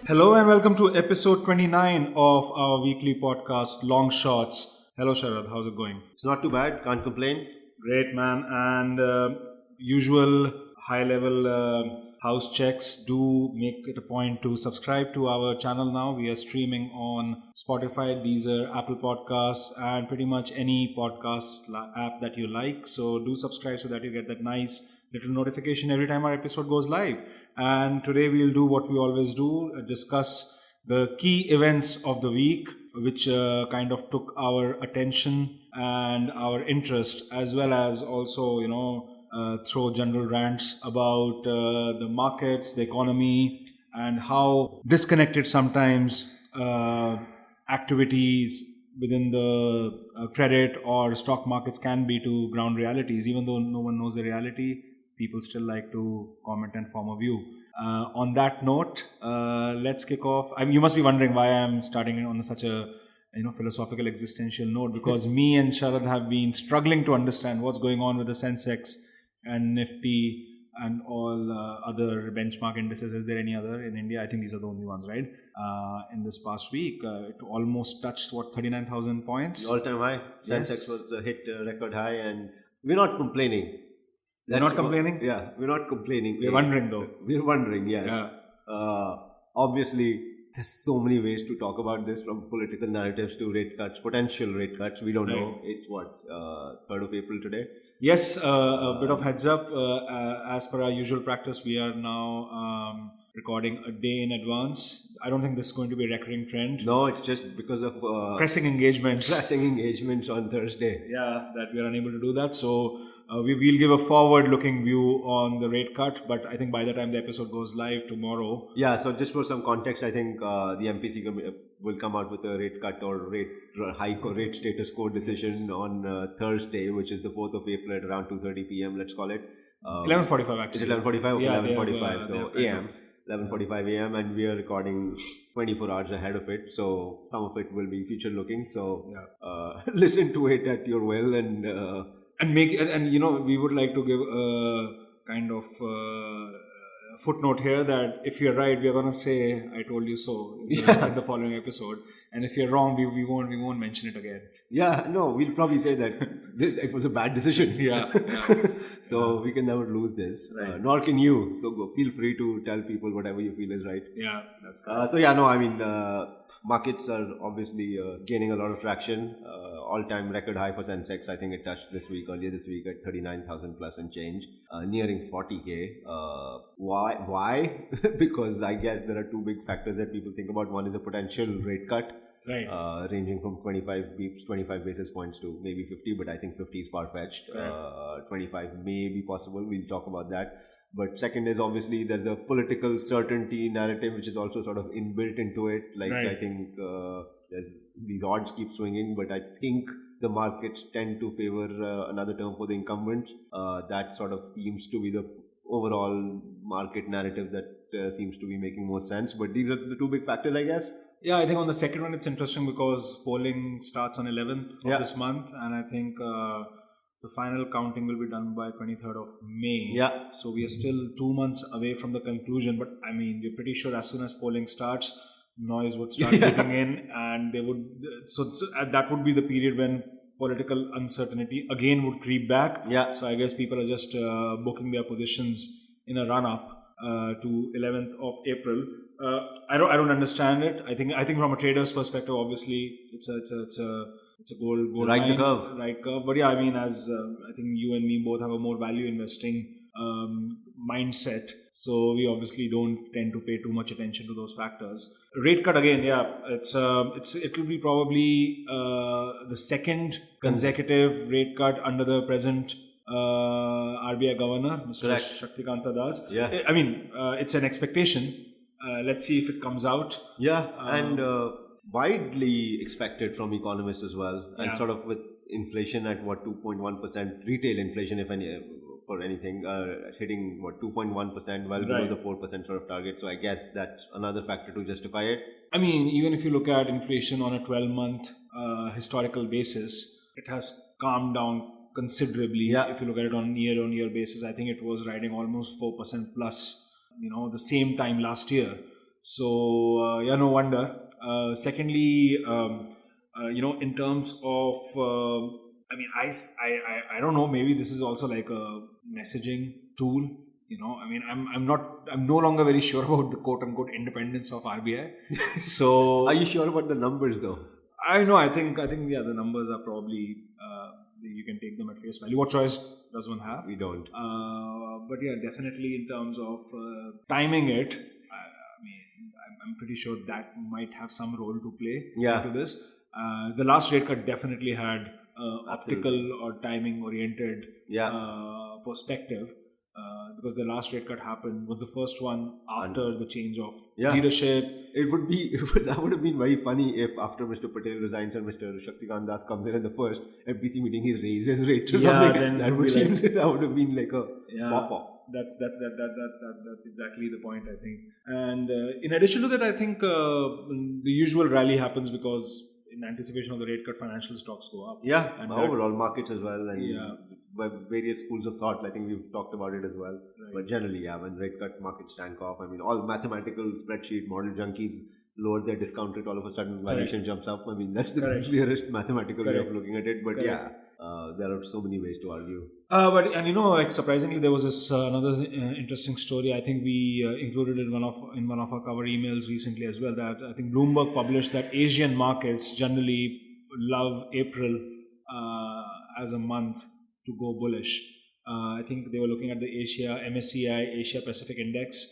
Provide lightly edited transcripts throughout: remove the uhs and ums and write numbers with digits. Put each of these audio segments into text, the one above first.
Hello and welcome to episode 29 of our weekly podcast, Long Shots. Hello, Sharad. How's it going? It's not too bad. Can't complain. Great, man. And usual high-level house checks. Do make it a point to subscribe to our channel now. We are streaming on Spotify, Deezer, Apple Podcasts, and pretty much any podcast app that you like. So do subscribe so that you get that nice little notification every time our episode goes live. And today we'll do what we always do, discuss the key events of the week, which kind of took our attention and our interest, as well as also, throw general rants about the markets, the economy, and how disconnected sometimes activities within the credit or stock markets can be to ground realities. Even though no one knows the reality, people still like to comment and form a view. On that note, let's kick off. You must be wondering why I'm starting on such a philosophical existential note, because me and Sharad have been struggling to understand what's going on with the Sensex and Nifty and all other benchmark indices. Is there any other in India? I think these are the only ones, right? In this past week, it almost touched 39,000 points. All-time high. Yes. Sensex was hit record high, and we're not complaining. We're not complaining? Yeah, we're not complaining. We're wondering though. We're wondering, yes. Yeah. Obviously, there's so many ways to talk about this, from political narratives to rate cuts, potential rate cuts. We don't know. It's 3rd of April today. Yes, a bit of heads up. As per our usual practice, we are now recording a day in advance. I don't think this is going to be a recurring trend. No, it's just because of Pressing engagements. pressing engagements on Thursday. Yeah, that we are unable to do that. So we will give a forward-looking view on the rate cut, but I think by the time the episode goes live tomorrow. Yeah, so just for some context, I think the MPC will come out with a rate cut or rate hike or rate status quo decision on Thursday, which is the 4th of April at around 2:30 p.m. Let's call it 11:45 actually. Is it 11:45? Okay, Yeah, 11:45. So a.m. 11:45 a.m. and we are recording 24 hours ahead of it. So some of it will be future-looking. So listen to it at your will and. We would like to give a kind of footnote here that if you're right, we are going to say "I told you so" in the following episode, and if you're wrong, we won't mention it again. Yeah, no, we'll probably say that it was a bad decision. Yeah. So we can never lose this, Right. Nor can you. So feel free to tell people whatever you feel is right. Yeah, that's good. Markets are obviously gaining a lot of traction. All-time record high for Sensex. I think it touched earlier this week at 39,000 plus and change, nearing 40k. Why? Because I guess there are two big factors that people think about. One is a potential rate cut. Right. Ranging from 25 basis points to maybe 50, but I think 50 is far-fetched. Right. 25 may be possible. We'll talk about that. But second is obviously there's a political certainty narrative which is also sort of inbuilt into it. Like Right. I think these odds keep swinging, but I think the markets tend to favor another term for the incumbents. That sort of seems to be the overall market narrative that seems to be making more sense. But these are the two big factors, I guess. Yeah, I think on the second one, it's interesting because polling starts on 11th of this month, and I think the final counting will be done by 23rd of May. Yeah. So we are still 2 months away from the conclusion, but I mean, we're pretty sure as soon as polling starts, noise would start kicking in, and they would. So that would be the period when political uncertainty again would creep back. Yeah. So I guess people are just booking their positions in a run-up to 11th of April. I don't understand it. I think from a trader's perspective, obviously it's a gold Right mine, curve. right curve. But yeah, I mean, as I think you and me both have a more value investing mindset, so we obviously don't tend to pay too much attention to those factors. Rate cut again, yeah, it will be probably the second consecutive rate cut under the present RBI governor, Mr. Correct. Shaktikanta Das. Yeah. I mean, it's an expectation. Let's see if it comes out. Yeah, and widely expected from economists as well. And Yeah. sort of with inflation at 2.1%, retail inflation, if any, for anything, hitting 2.1%, well below Right. the 4% sort of target. So I guess that's another factor to justify it. I mean, even if you look at inflation on a 12-month historical basis, it has calmed down considerably. Yeah. If you look at it on year-on-year basis, I think it was riding almost 4% plus, the same time last year. So no wonder. Secondly, in terms of, I mean, I don't know. Maybe this is also like a messaging tool. I mean, I'm no longer very sure about the quote unquote independence of RBI. So Are you sure about the numbers though? I know. I think yeah, the numbers are probably you can take them at face value. What choice does one have? We don't. But yeah, definitely in terms of timing it, I mean, I'm pretty sure that might have some role to play into this. The last rate cut definitely had optical or timing oriented perspective. Because the last rate cut was the first one after the change of leadership. That would have been very funny if after Mr. Patel resigns and Mr. Shaktikant Das comes in the first FBC meeting, he raises rates or something. Then that would have been like a pop-up. That's exactly the point, I think. And in addition to that, I think the usual rally happens because in anticipation of the rate cut, financial stocks go up. Yeah, and overall markets as well. And by various schools of thought, I think we've talked about it as well. Right. But generally, when rate cut, markets tank off. I mean, all mathematical spreadsheet model junkies lower their discount rate, all of a sudden valuation jumps up. I mean, that's the clearest mathematical way of looking at it. But there are so many ways to argue. But surprisingly, there was this another interesting story. I think we included in one of our cover emails recently as well. That I think Bloomberg published that Asian markets generally love April as a month to go bullish. I think they were looking at the MSCI Asia Pacific Index,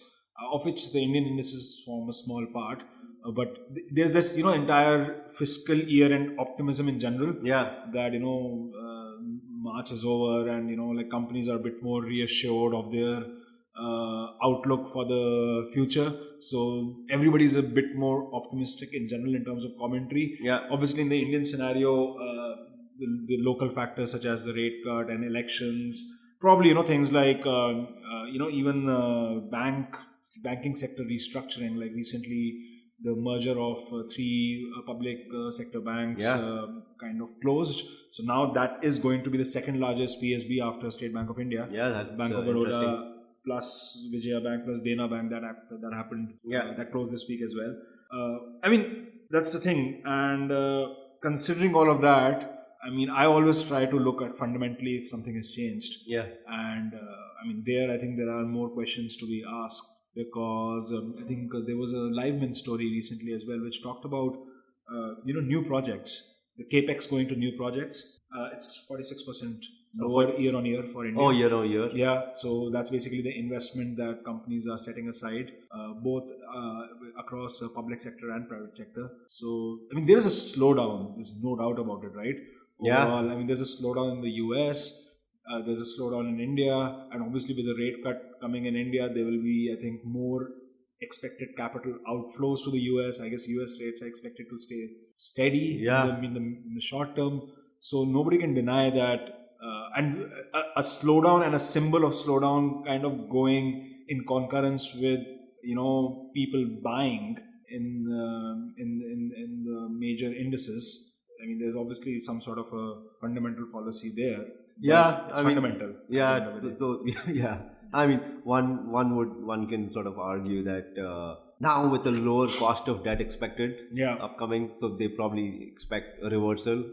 of which the Indian indices form a small part. But there's this, entire fiscal year and optimism in general. Yeah. That, March is over and, companies are a bit more reassured of their outlook for the future. So everybody's a bit more optimistic in general in terms of commentary. Yeah. Obviously, in the Indian scenario, the local factors such as the rate cut and elections, probably, things like, even banking sector restructuring, like recently the merger of three public sector banks kind of closed. So now that is going to be the second largest PSB after State Bank of India. Yeah, that's Bank of Baroda plus Vijaya Bank plus Dena Bank that happened. That closed this week as well. I mean, that's the thing. And considering all of that, I mean, I always try to look at fundamentally if something has changed. Yeah. And I think there are more questions to be asked because I think there was a Liveman story recently as well, which talked about, new projects, the capex going to new projects. It's 46% lower year on year for India. Oh, year on year. Yeah. So that's basically the investment that companies are setting aside, both across public sector and private sector. So, I mean, there is a slowdown. There's no doubt about it, right? Overall, I mean, there's a slowdown in the US. There's a slowdown in India. And obviously, with the rate cut coming in India, there will be, I think, more expected capital outflows to the US. I guess US rates are expected to stay steady in the short term. So nobody can deny that. And a slowdown and a symbol of slowdown kind of going in concurrence with, people buying in the major indices. I mean, there's obviously some sort of a fundamental fallacy there. Yeah, it's fundamental. I mean, one can sort of argue that now with the lower cost of debt expected upcoming, so they probably expect a reversal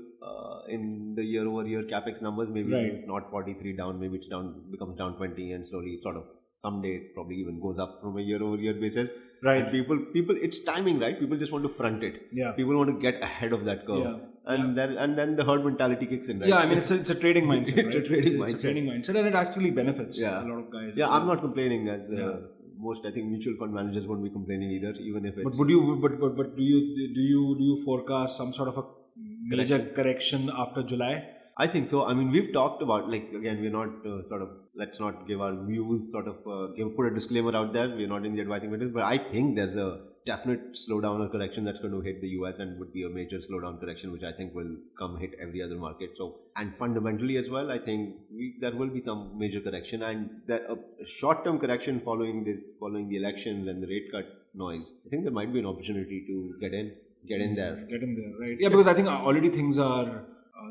in the year-over-year capex numbers. Maybe if not 43 down, maybe it's becomes down 20, and slowly sort of someday it probably even goes up from a year-over-year basis. Right. And people, it's timing, right? People just want to front it. Yeah. People want to get ahead of that curve. Yeah. And then the herd mentality kicks in, right? Yeah, I mean, it's a trading mindset, right? It's a trading mindset, and it actually benefits a lot of guys. Yeah, I'm not complaining as most. I think mutual fund managers won't be complaining either, even if it's. But do you forecast some sort of a major correction after July? I think so. I mean, we've talked about, like, again, we're not let's not give our views, put a disclaimer out there. We're not in the advising business, but I think there's a definite slowdown or correction that's going to hit the US and would be a major slowdown correction, which I think will hit every other market. So, and fundamentally as well, I think there will be some major correction, and a short-term correction following the elections and the rate cut noise. I think there might be an opportunity to get in there. Right? Yeah, because I think already things are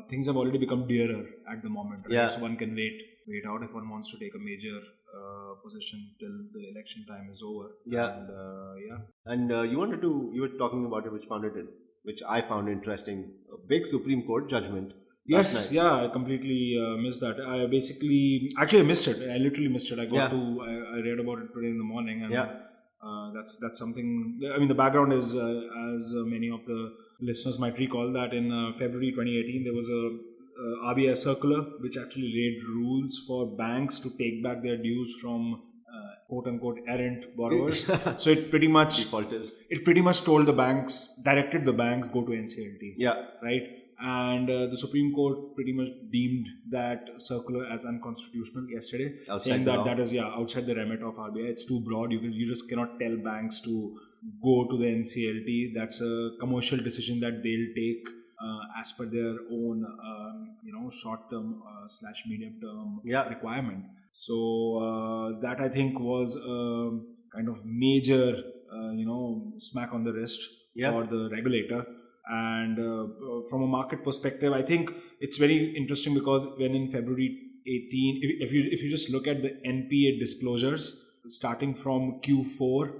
things have already become dearer at the moment. Right? Yeah. So one can wait out if one wants to take a major position till the election time is over. Yeah. And And you were talking about it, which I found interesting. A big Supreme Court judgment. last Yes, night. yeah, I completely missed that. I missed it. I literally missed it. I read about it today in the morning, and Yeah. that's something. I mean, the background is, as many of the listeners might recall, that in February 2018 there was a RBI circular which actually laid rules for banks to take back their dues from quote unquote errant borrowers. So it pretty much Defaulters. directed the banks go to NCLT. Yeah. Right. And the Supreme Court pretty much deemed that circular as unconstitutional yesterday, saying the that law. that is outside the remit of RBI. It's too broad. You just cannot tell banks to go to the NCLT. That's a commercial decision that they'll take as per their own short-term / medium-term requirement. So that I think was a kind of major smack on the wrist for the regulator. And from a market perspective, I think it's very interesting because when in February 18, if you just look at the NPA disclosures starting from Q4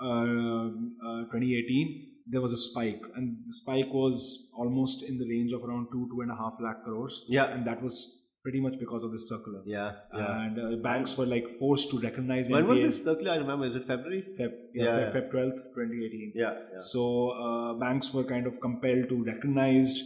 2018, there was a spike, and the spike was almost in the range of around 2.5 lakh crores. Yeah. And that was pretty much because of this circular. Yeah. And banks were like forced to recognize When NPAs. was this circular? I remember. Is it February? Feb 12th, 2018. Yeah. So banks were kind of compelled to recognize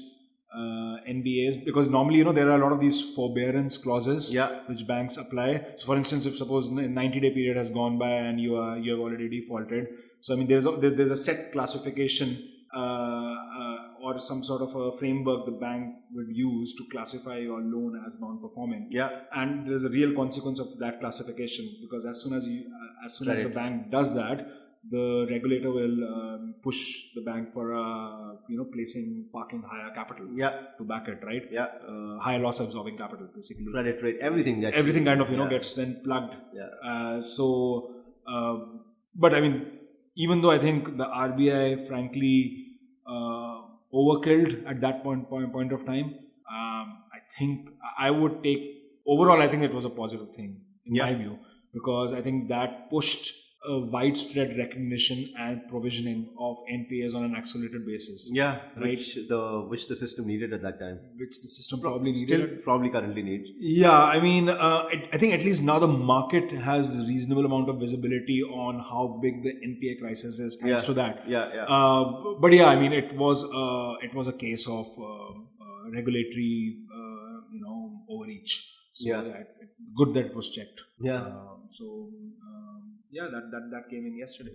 NBAs because normally, there are a lot of these forbearance clauses which banks apply. So for instance, if suppose a 90-day period has gone by and you have already defaulted. So I mean, there's a set classification or some sort of a framework the bank would use to classify your loan as non-performing. Yeah. And there's a real consequence of that classification because as soon as the bank does that, the regulator will push the bank for parking higher capital to back it, right? Yeah. Higher loss absorbing capital, basically. Credit rate, everything kind of gets then plugged. Yeah. But I mean, even though I think the RBI frankly overkilled at that point of time, I think I would take overall. I think it was a positive thing in my view because I think that pushed a widespread recognition and provisioning of NPAs on an accelerated basis. Yeah, right. Which the system needed at that time. Which the system probably needed. Still probably currently needs. Yeah, I mean, I think at least now the market has reasonable amount of visibility on how big the NPA crisis is thanks to that. But yeah, I mean, it was a case of regulatory overreach. So good that it was checked. Yeah. That came in yesterday.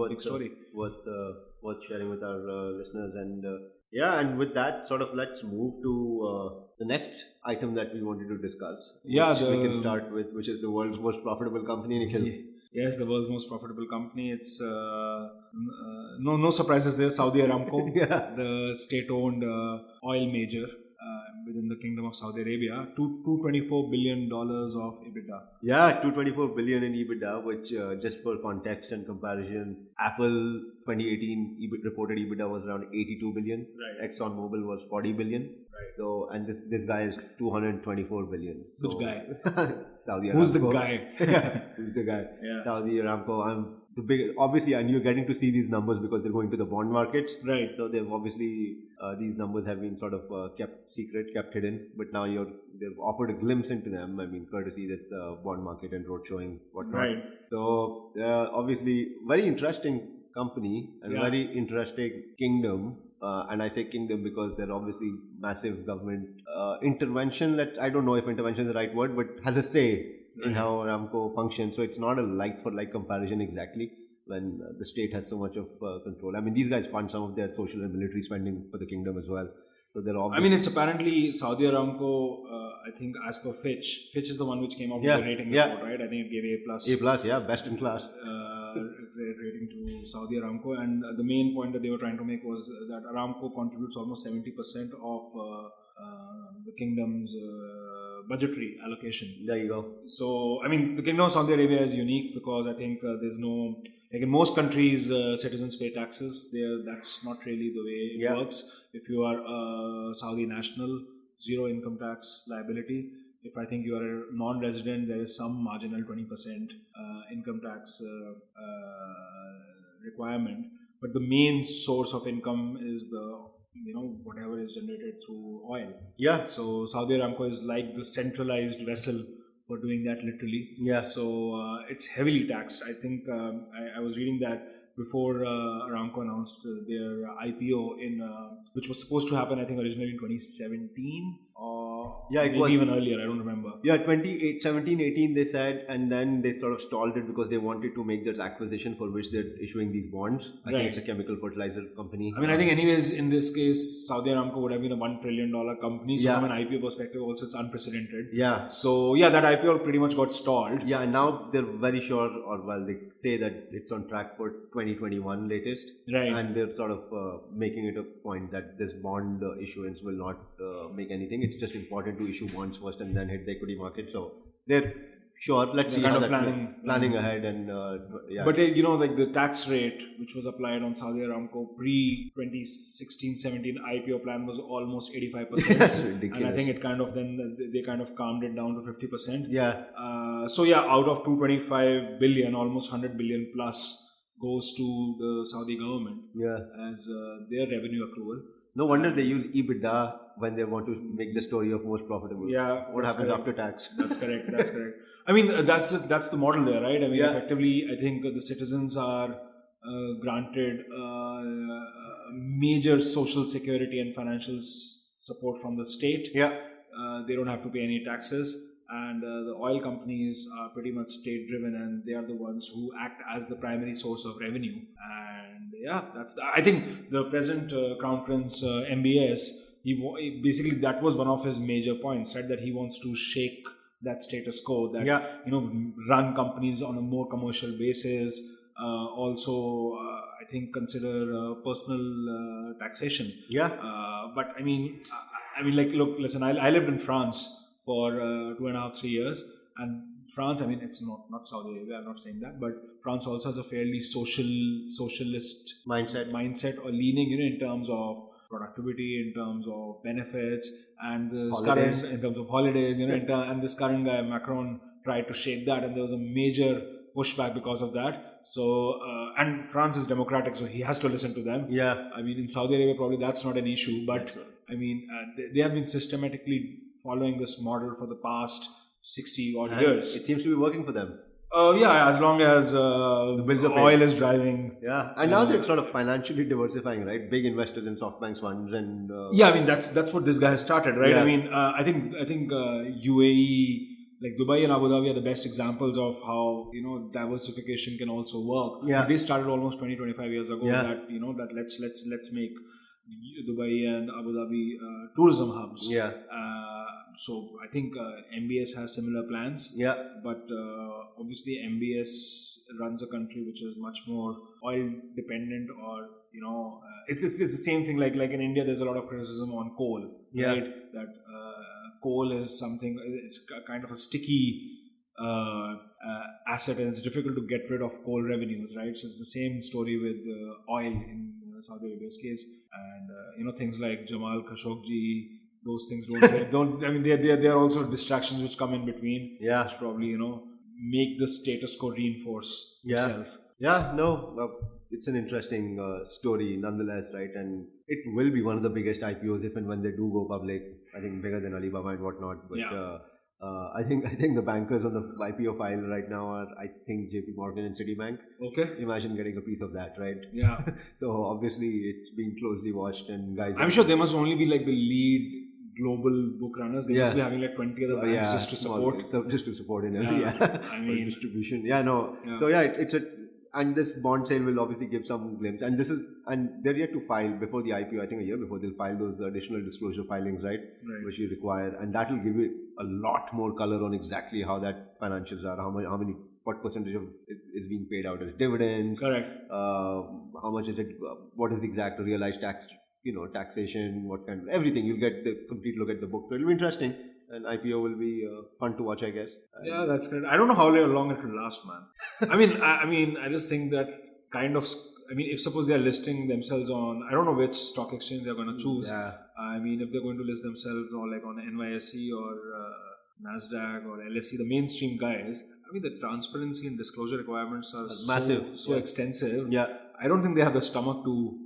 Big story. Worth sharing with our listeners. And with that, sort of let's move to the next item that we wanted to discuss. We can start with, which is the world's most profitable company, Nikhil. Yes, the world's most profitable company. It's no surprises there. Saudi Aramco, the state-owned oil major. Within the Kingdom of Saudi Arabia, $224 billion of EBITDA. Yeah, $224 billion in EBITDA, which just for context and comparison, Apple 2018 reported EBITDA was around $82 billion. Right. ExxonMobil was $40 billion. Right. So, and this guy is $224 billion. Which guy? Saudi Aramco. Who's the guy? Who's the guy? Yeah. Saudi Aramco. Obviously, and you're getting to see these numbers because they're going to the bond market. Right. So they've obviously these numbers have been sort of kept secret, kept hidden. But now they've offered a glimpse into them. I mean, courtesy this bond market and road showing whatnot. Right. So obviously, very interesting company and very interesting kingdom. And I say kingdom because they're obviously massive government intervention. I don't know if intervention is the right word, but has a say in how Aramco functions. So it's not a like-for-like comparison exactly when the state has so much of control. I mean, these guys fund some of their social and military spending for the kingdom as well. So they're obviously... I mean, it's apparently Saudi Aramco, I think as per Fitch is the one which came out with the rating report, right? I think it gave A+. A+, best in class. Rating to Saudi Aramco. And the main point that they were trying to make was that Aramco contributes almost 70% of the kingdom's budgetary allocation. There you go. So, I mean, the Kingdom of Saudi Arabia is unique because I think there's no, like in most countries, citizens pay taxes. That's not really the way it works. If you are a Saudi national, zero income tax liability. If I think you are a non-resident, there is some marginal 20% income tax requirement. But the main source of income is the whatever is generated through oil. Yeah. So Saudi Aramco is like the centralized vessel for doing that literally. Yeah. So it's heavily taxed. I think I was reading that before Aramco announced their IPO which was supposed to happen, I think, originally in 2017 or maybe even earlier. I don't remember. Yeah, 2017, 18 they said, and then they sort of stalled it because they wanted to make this acquisition for which they're issuing these bonds. I think it's a chemical fertilizer company. I mean, I think anyways, in this case, Saudi Aramco would have been a $1 trillion company. So from an IPO perspective also, it's unprecedented. Yeah. So yeah, that IPO pretty much got stalled. Yeah, and now they're very sure, or well, they say that it's on track for 2021 latest. Right. And they're sort of making it a point that this bond issuance will not make anything. It's just important to issue bonds first and then hit the equity market. So they're sure. Let's see how that planning ahead and yeah. But like the tax rate which was applied on Saudi Aramco pre 2016-17 IPO plan was almost 85%. That's ridiculous. And I think it kind of then they kind of calmed it down to 50%. Yeah. So yeah, out of 225 billion, almost 100 billion plus goes to the Saudi government as their revenue accrual. No wonder they use EBITDA when they want to make the story of most profitable. Yeah. What happens after tax? That's correct. That's correct. I mean, that's the model there, right? I mean, effectively, I think the citizens are granted major social security and financial support from the state. Yeah. They don't have to pay any taxes. And the oil companies are pretty much state driven, and they are the ones who act as the primary source of revenue. And yeah, I think the present Crown Prince MBS, he basically, that was one of his major points, right? That he wants to shake that status quo, that run companies on a more commercial basis. Also, I think consider personal taxation. Yeah. But I mean, like, look, listen, I lived in France for 2.5-3 years, and France, I mean, it's not Saudi Arabia, I'm not saying that, but France also has a fairly socialist mindset or leaning, in terms of productivity, in terms of benefits, and this current, in terms of holidays, and this current guy Macron tried to shake that, and there was a major pushback because of that. So and France is democratic, so he has to listen to them. Yeah. I mean, in Saudi Arabia probably that's not an issue, but I mean they have been systematically following this model for the past 60 odd years. It seems to be working for them. Yeah, as long as the bills are oil is driving. Yeah, and now they're sort of financially diversifying, right? Big investors in SoftBank's funds and. Yeah, I mean that's what this guy has started, right? Yeah. I mean, I think UAE, like Dubai and Abu Dhabi, are the best examples of how diversification can also work. Yeah, they started almost 20-25 years ago. That that let's make Dubai and Abu Dhabi tourism hubs. Yeah. So I think MBS has similar plans. Yeah. But obviously MBS runs a country which is much more oil dependent, or it's the same thing. Like in India, there's a lot of criticism on coal. Yeah. Right? That coal is something. It's kind of a sticky asset, and it's difficult to get rid of coal revenues. Right. So it's the same story with oil in Saudi Arabia's case, and things like Jamal Khashoggi. Those things don't. I mean, they are also distractions which come in between. Yeah. Which probably make the status quo reinforce itself. Yeah. No, it's an interesting story nonetheless, right? And it will be one of the biggest IPOs if and when they do go public. I think bigger than Alibaba and whatnot. But I think the bankers on the IPO file right now are, I think, JP Morgan and Citibank. Okay. Imagine getting a piece of that, right? Yeah. So obviously it's being closely watched, and guys. I'm sure they must only be like the lead global book runners. They must be having like 20 other banks just to support. Just to support in I mean, distribution. Yeah, no. Yeah. So and this bond sale will obviously give some glimpse. And they're yet to file before the IPO. I think a year before they'll file those additional disclosure filings, right? Which you require, and that will give you a lot more color on exactly how that financials are, what percentage of it is being paid out as dividends. Correct. How much is it? What is the exact realized tax? Taxation, what kind of everything. You'll get the complete look at the book. So it'll be interesting. an IPO will be fun to watch, I guess. And Yeah, that's good. I don't know how long it will last, man. I just think that kind of. I mean, if suppose they are listing themselves on, I don't know which stock exchange they're going to choose. Yeah. I mean, if they're going to list themselves or like on NYSE or Nasdaq or LSE, the mainstream guys. I mean, the transparency and disclosure requirements are massive, so extensive. Yeah. I don't think they have the stomach to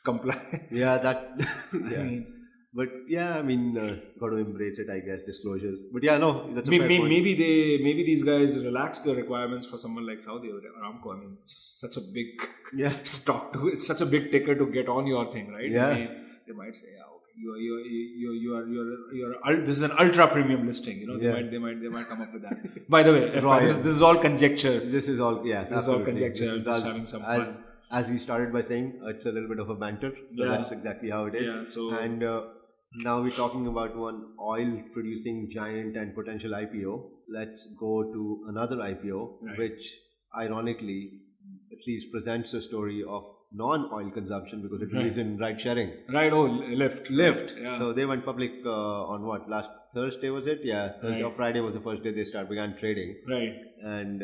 comply. Yeah, that. Yeah. I mean, but yeah, I mean, got to embrace it, I guess, disclosures. But yeah, no, that's a fair point. maybe these guys relax the requirements for someone like Saudi Aramco. I mean, it's such a big stock to, it's such a big ticker to get on your thing, right? Yeah. They might say, this is an ultra premium listing. You know, they might come up with that. By the way, this is all conjecture. This is all conjecture. Just having some fun. As we started by saying, it's a little bit of a banter. So that's exactly how it is. Yeah. So now we're talking about one oil-producing giant and potential IPO. Let's go to another IPO, which ironically at least presents a story of non-oil consumption because it is in ride-sharing. Right, Lyft. Yeah. So they went public on what? Last Thursday was it? Yeah, Thursday or Friday was the first day they began trading. Right. And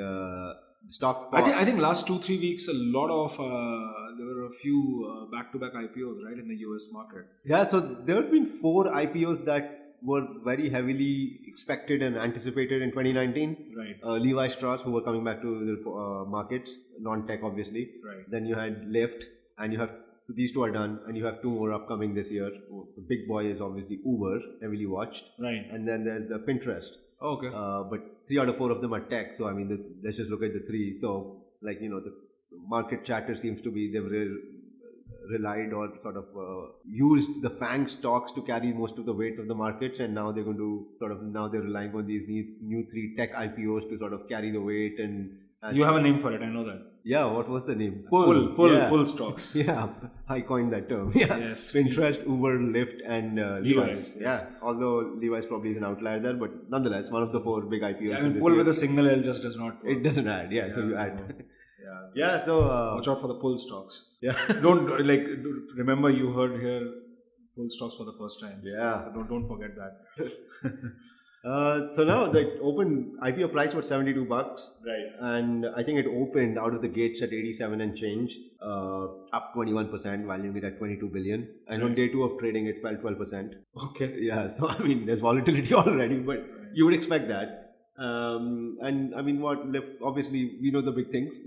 stock. I think last 2-3 weeks, a lot of there were a few back-to-back IPOs, right, in the US market. Yeah, so there have been 4 IPOs that were very heavily expected and anticipated in 2019. Right. Levi Strauss, who were coming back to the markets, non-tech obviously. Right. Then you had Lyft, and you have, so these 2 are done, and you have 2 more upcoming this year. The big boy is obviously Uber, heavily watched. Right. And then there's Pinterest. Okay. But 3 out of 4 of them are tech. So I mean, let's just look at the 3. So like, you know, the market chatter seems to be they've relied or sort of used the FANG stocks to carry most of the weight of the markets, and now they're going to they're relying on these new 3 tech IPOs to sort of carry the weight. And you have a name for it, I know that. Yeah, what was the name? Pull stocks. Yeah, I coined that term. Yeah, yes. Pinterest, Uber, Lyft, and Levi's. Yes. Yeah, although Levi's probably is an outlier there, but nonetheless, one of the 4 big IPOs. Yeah, I mean, pull with a single L just does not work. It doesn't add. Yeah, so you add. Yeah. So watch out for the pull stocks. Yeah. Don't remember you heard here pull stocks for the first time. Yeah. So don't forget that. So now the open IPO price was $72, right? And I think it opened out of the gates at 87 and change, up 21%, valuing it at 22 billion. And on day 2 of trading, it fell 12%. Okay. Yeah. So I mean, there's volatility already, but you would expect that. And I mean, obviously we know the big things.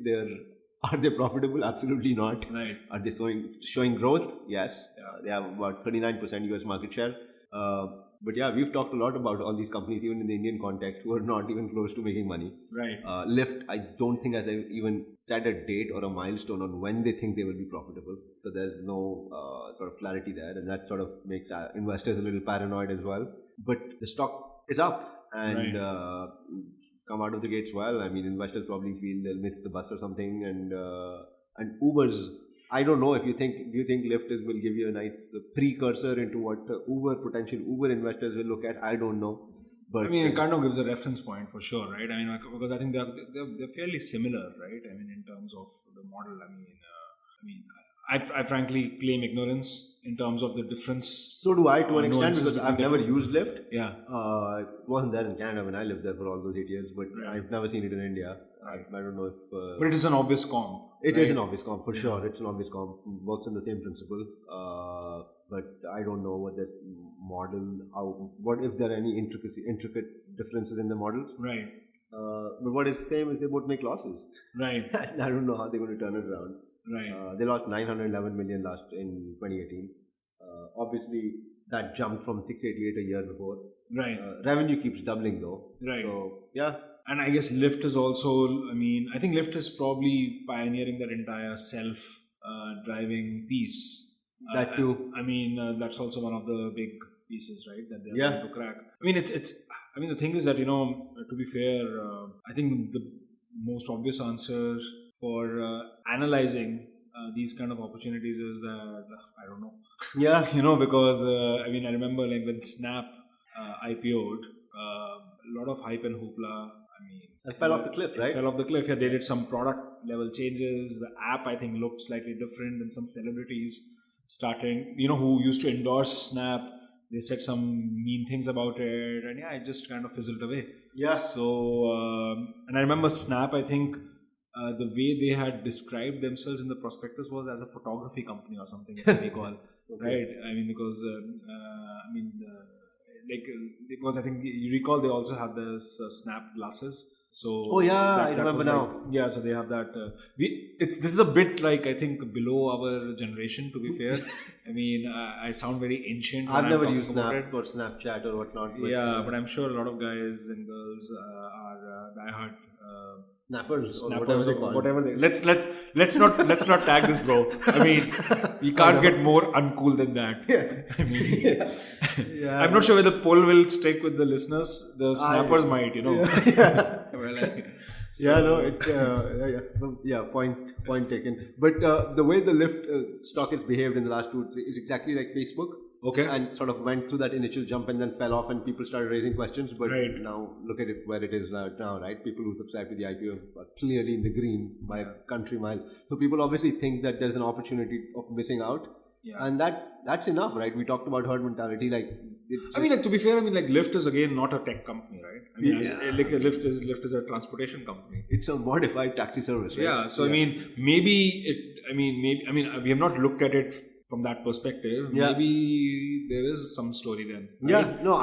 Are they profitable? Absolutely not. Right. Are they showing growth? Yes. They have about 39% US market share. But yeah, we've talked a lot about all these companies, even in the Indian context, who are not even close to making money. Right. Lyft, I don't think has even set a date or a milestone on when they think they will be profitable. So there's no sort of clarity there, and that sort of makes investors a little paranoid as well. But the stock is up and come out of the gates well. I mean, investors probably feel they'll miss the bus or something, and Uber's. I don't know if do you think Lyft will give you a nice precursor into what potential Uber investors will look at? I don't know. But I mean, it kind of gives a reference point for sure, right? I mean, because I think they're fairly similar, right? I mean, in terms of the model. I frankly claim ignorance in terms of the difference. So do I, to an extent, because I've never used Lyft. Yeah. It wasn't there in Canada when I lived there for all those 8 years, but I've never seen it in India. I don't know if... but it is an obvious comp. It is an obvious comp, for sure. It's an obvious comp. Works on the same principle. But I don't know what that model... What if there are any intricate differences in the models. Right. But what is the same is they both make losses. Right. I don't know how they're going to turn it around. Right. They lost 911 million in 2018. Obviously, that jumped from 688 a year before. Right. Revenue keeps doubling though. Right. So, yeah. And I guess Lyft is also, I think Lyft is probably pioneering that entire self-driving piece. That too. That's also one of the big pieces, right? That they're trying to crack. The thing is that, to be fair, I think the most obvious answer for analyzing these kind of opportunities is that, I don't know. Yeah. Because, I remember like when Snap IPO'd, a lot of hype and hoopla. It fell off the cliff, right? It fell off the cliff. Yeah, they did some product level changes. The app, I think, looked slightly different, and some celebrities starting, who used to endorse Snap, they said some mean things about it, and it just kind of fizzled away. Yeah. So, and I remember Snap, I think the way they had described themselves in the prospectus was as a photography company or something, if I recall. Right? I mean, because, it was, I think you recall they also have this Snap glasses. So I remember now. So they have that. This is a bit like, I think, below our generation, to be fair. I mean, I sound very ancient. I've never used Snap or Snapchat or whatnot. But, but I'm sure a lot of guys and girls are diehard Snappers or whatever they let's not tag this, bro. I mean, you can't get more uncool than that. I mean, I'm not sure whether the poll will stick with the listeners. The snappers might, Point taken. But the way the Lyft stock has behaved in the last 2 or 3 is exactly like Facebook. Okay. And sort of went through that initial jump and then fell off, and people started raising questions. But now look at it where it is now, right? People who subscribe to the IPO are clearly in the green by a country mile. So people obviously think that there's an opportunity of missing out. Yeah. And that's enough, right? We talked about herd mentality. To be fair, Lyft is again not a tech company, right? I mean, Lyft is a transportation company. It's a modified taxi service, right? Yeah. So maybe we have not looked at it from that perspective. Yeah. Maybe there is some story then. Right? Yeah. No,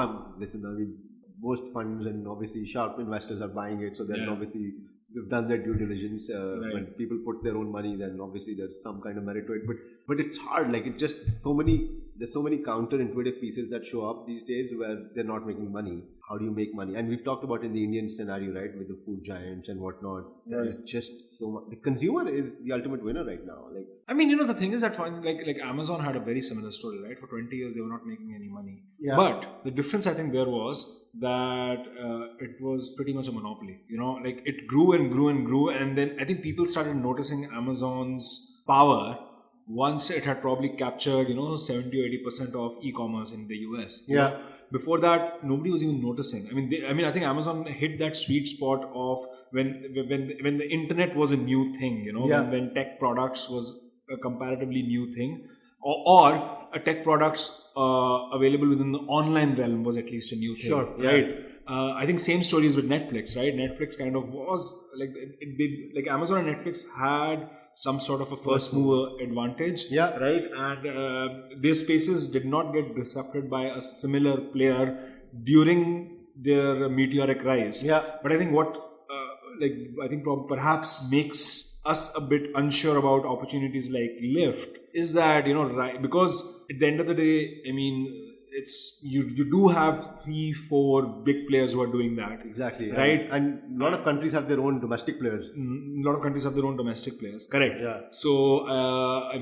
most funds and obviously sharp investors are buying it. So then obviously they've done their due diligence. When people put their own money, then obviously there's some kind of merit to it. But it's hard. There's so many counterintuitive pieces that show up these days where they're not making money. How do you make money? And we've talked about in the Indian scenario, right, with the food giants and whatnot. There is just so much. The consumer is the ultimate winner right now. The thing is that like Amazon had a very similar story, right? For 20 years, they were not making any money. Yeah. But the difference I think there was that it was pretty much a monopoly. It grew and grew and grew, and then I think people started noticing Amazon's power once it had probably captured 70 or 80% of e-commerce in the US. Yeah. Before that, nobody was even noticing. I think Amazon hit that sweet spot of when the internet was a new thing. When tech products was a comparatively new thing, or a tech products available within the online realm was at least a new thing. Sure. Right. I think same stories with Netflix. Right. Netflix kind of was Amazon and Netflix had some sort of a first mover advantage. Yeah. Right. And their spaces did not get disrupted by a similar player during their meteoric rise. Yeah. But I think perhaps makes us a bit unsure about opportunities like Lyft is that, because at the end of the day, it's you do have 3-4 big players who are doing that. Exactly. Right. And a lot of countries have their own domestic players. A lot of countries have their own domestic players. Correct. Yeah. So, I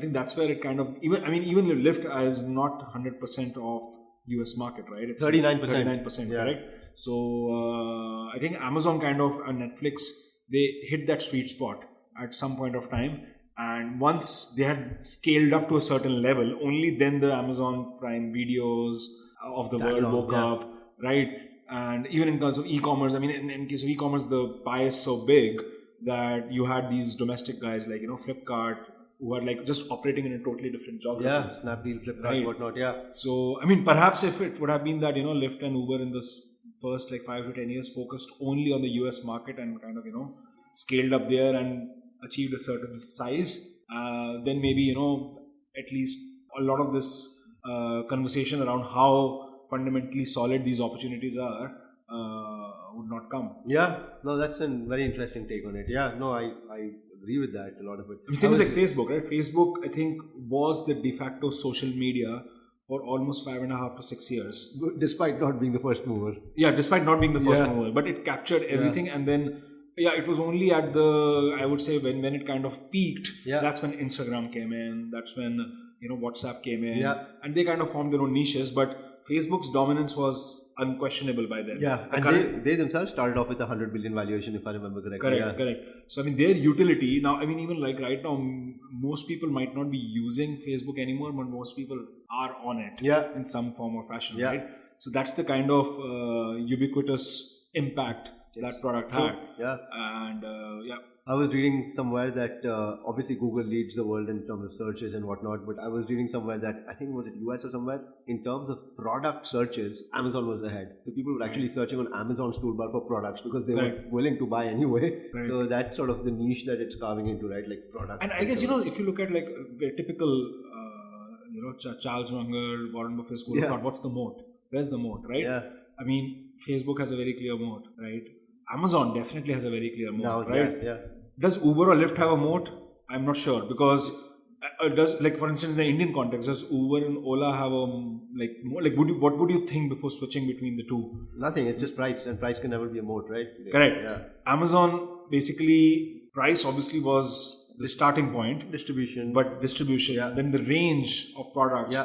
think that's where it kind of, even Lyft is not 100% of US market, right? It's 39%. 39%, correct? So, I think Amazon kind of and Netflix, they hit that sweet spot at some point of time. And once they had scaled up to a certain level, only then the Amazon Prime videos of the world woke up, right? And even in terms of e-commerce, in case of e-commerce, the pie is so big that you had these domestic guys like, Flipkart, who are just operating in a totally different geography. Yeah, Snapdeal, Flipkart, right. Whatnot, yeah. So, perhaps if it would have been that, Lyft and Uber in this first 5 to 10 years focused only on the US market and kind of, scaled up there and achieved a certain size, then maybe, at least a lot of this conversation around how fundamentally solid these opportunities are would not come. Yeah, no, that's a very interesting take on it. Yeah, no, I agree with that, a lot of it. Same as Facebook, right? Facebook, I think, was the de facto social media for almost 5.5 to 6 years. Despite not being the first mover. Yeah, despite not being the first mover. But it captured everything and then... Yeah, it was only at I would say when it kind of peaked, that's when Instagram came in, that's when, WhatsApp came in, and they kind of formed their own niches, but Facebook's dominance was unquestionable by then. Yeah, and they themselves started off with a 100 billion valuation, if I remember correctly. Correct. So, their utility, now, even right now, most people might not be using Facebook anymore, but most people are on it in some form or fashion, right? So, that's the kind of ubiquitous impact that product True. had. Yeah. And yeah. I was reading somewhere that obviously Google leads the world in terms of searches and whatnot, but I was reading somewhere that I think was it US or somewhere, in terms of product searches, Amazon was ahead. So people were actually searching on Amazon's toolbar for products because they were willing to buy anyway. Right. So that's sort of the niche that it's carving into, right? Like products. And I guess, if you look at like the typical, Charles Munger, Warren Buffett school of thought, what's the moat? Where's the moat, right? Yeah. I mean, Facebook has a very clear moat, right? Amazon definitely has a very clear moat, right? Yeah. Does Uber or Lyft have a moat? I'm not sure, because does, like, for instance, in the Indian context, does Uber and Ola have a what would you think before switching between the two? Nothing. It's just price, and price can never be a moat, right? Correct. Yeah. Amazon, basically, price obviously was the starting point, Distribution, then the range of products,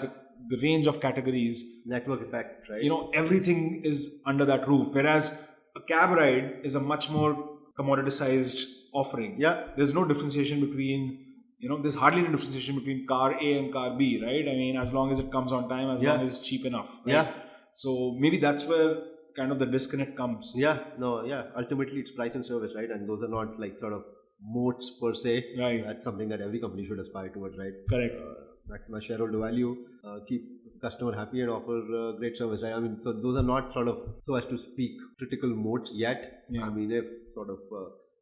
the range of categories, network effect, right? Everything is under that roof. Whereas a cab ride is a much more commoditized offering. Yeah. There's no differentiation between, there's hardly any differentiation between car A and car B, right? I mean, as long as it comes on time, as long as it's cheap enough. Right? Yeah. So maybe that's where kind of the disconnect comes. Yeah. No. Yeah. Ultimately, it's price and service, right? And those are not like sort of moats per se. Right. That's something that every company should aspire towards, right? Correct. Maximize shareholder value, keep customer happy, and offer great service, right? I mean, so those are not sort of, so as to speak, critical moats yet. Yeah. I mean, if sort of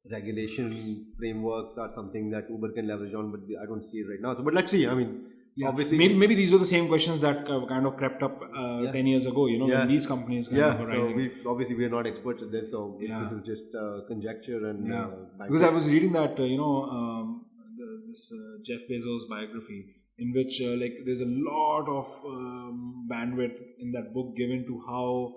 regulation frameworks are something that Uber can leverage on, but I don't see it right now. So, but let's see. I mean, obviously, maybe these were the same questions that kind of crept up 10 years ago. When these companies kind of were rising. So we are not experts at this, so this is just conjecture and. Because I was reading that this Jeff Bezos biography, in which there's a lot of bandwidth in that book given to how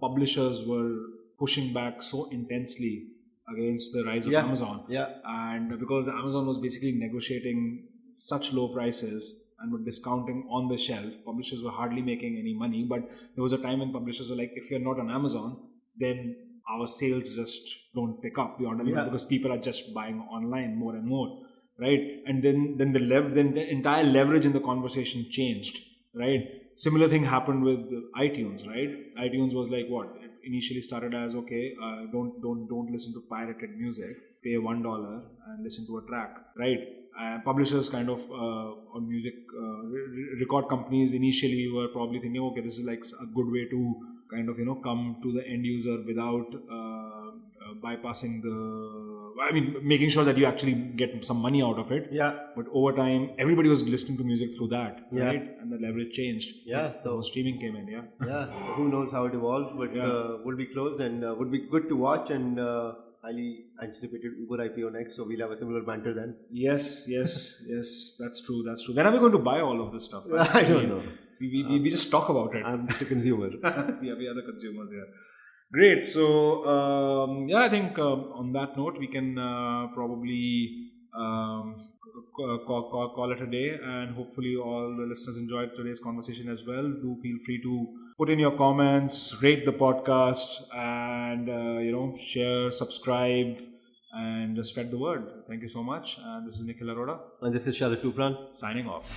publishers were pushing back so intensely against the rise of Amazon. Yeah. And because Amazon was basically negotiating such low prices and were discounting on the shelf, publishers were hardly making any money. But there was a time when publishers were like, if you're not on Amazon, then our sales just don't pick up beyond Amazon because people are just buying online more and more. Right, and then the entire leverage in the conversation changed. Right, similar thing happened with iTunes. Right, iTunes was like what it initially started as don't listen to pirated music, pay $1 and listen to a track. Right, publishers kind of on music record companies initially were probably thinking, okay, this is like a good way to kind of come to the end user without bypassing making sure that you actually get some money out of it. Yeah. But over time, everybody was listening to music through that, right? And the leverage changed. Yeah. So streaming came in. Yeah. Yeah. Who knows how it evolves, but would be close and would be good to watch, and highly anticipated Uber IPO next. So we'll have a similar banter then. Yes. That's true. When are we going to buy all of this stuff? Right? I don't know. We just talk about it. I'm just a consumer. we are the consumers here. Great. So, I think on that note, we can probably call it a day, and hopefully all the listeners enjoyed today's conversation as well. Do feel free to put in your comments, rate the podcast, and, share, subscribe, and spread the word. Thank you so much. This is Nikhil Arora. And this is Sharad Tupran. Signing off.